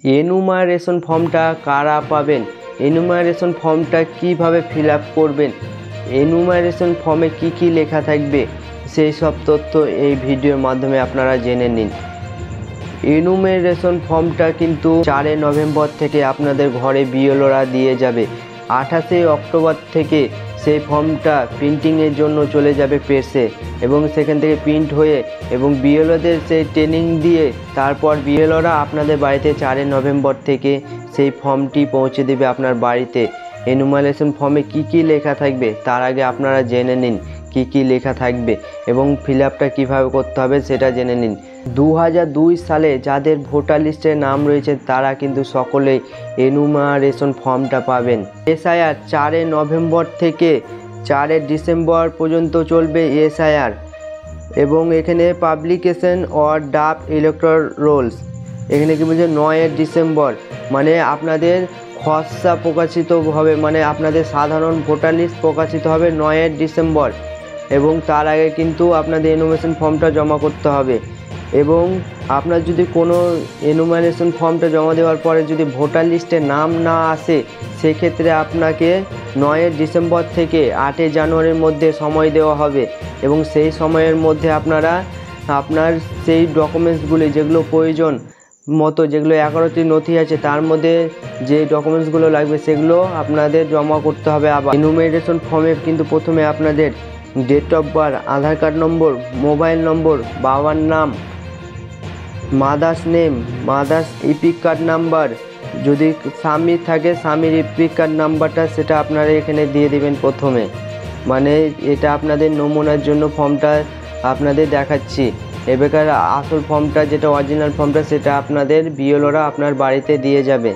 Enumeration ফর্মটা কারা পাবেন, এনুমারেশন ফর্মটা কিভাবে ফিল আপ করবেন, এনুমারেশন ফর্মে কি কি লেখা থাকবে সেই সব তথ্য এই ভিডিওর মাধ্যমে আপনারা জেনে নিন। এনুমারেশন ফর্মটা কিন্তু 4 নভেম্বর থেকে আপনাদের ঘরে বিএলওরা দিয়ে যাবে। 28 অক্টোবর থেকে সেই ফর্মটা প্রিন্টিংয়ের জন্য চলে যাবে প্রেসে এবং সেখান থেকে প্রিন্ট হয়ে এবং বিএলওদের সেই ট্রেনিং দিয়ে তারপর বিএলওরা আপনাদের বাড়িতে 4 নভেম্বর থেকে সেই ফর্মটি পৌঁছে দেবে আপনার বাড়িতে। এনুমারেশন ফর্মে কি কি লেখা থাকবে তার আগে আপনারা জেনে নিন কি কি লেখা থাকবে এবং ফিল আপটা কীভাবে করতে হবে সেটা জেনে নিন। 2002 সালে যাদের ভোটার লিস্টে নাম রয়েছে তারা কিন্তু সকলেই এনুমারেশন ফর্মটা পাবেন। এসআইআর 4 নভেম্বর থেকে 4 ডিসেম্বর পর্যন্ত চলবে এসআইআর এবং এখানে publication or draft electoral rolls এখানে কি বলছে 9 ডিসেম্বর মানে আপনাদের খসড়া প্রকাশিত হবে, মানে আপনাদের সাধারণ ভোটার লিস্ট প্রকাশিত হবে 9 ডিসেম্বর এবং তার আগে কিন্তু আপনাদের এনুমারেশন ফর্মটা জমা করতে হবে। এবং আপনার যদি কোনো এনুমারেশন ফর্মটা জমা দেওয়ার পরে যদি ভোটার লিস্টে নাম না আসে সেক্ষেত্রে আপনাকে 9 ডিসেম্বর থেকে 8 জানুয়ারির মধ্যে সময় দেওয়া হবে এবং সেই সময়ের মধ্যে আপনার সেই ডকুমেন্টসগুলি যেগুলো প্রয়োজন মতো যেগুলো 11টি নথি আছে তার মধ্যে যে ডকুমেন্টসগুলো লাগবে সেগুলো আপনাদের জমা করতে হবে। আবার এনুমারেশন ফর্মে কিন্তু প্রথমে আপনাদের date of birth, Aadhaar card number, mobile number, বাবার নাম, mother's name, mother's EPIC card number, যদি স্বামী থাকে স্বামীর ইপিক কার্ড নাম্বারটা সেটা আপনারা এখানে দিয়ে দেবেন প্রথমে। মানে এটা আপনাদের নমুনার জন্য ফর্মটা আপনাদের দেখাচ্ছি। এবারে আসল ফর্মটা যেটা অরিজিনাল ফর্মটা সেটা আপনাদের বিএলওরা আপনার বাড়িতে দিয়ে যাবে।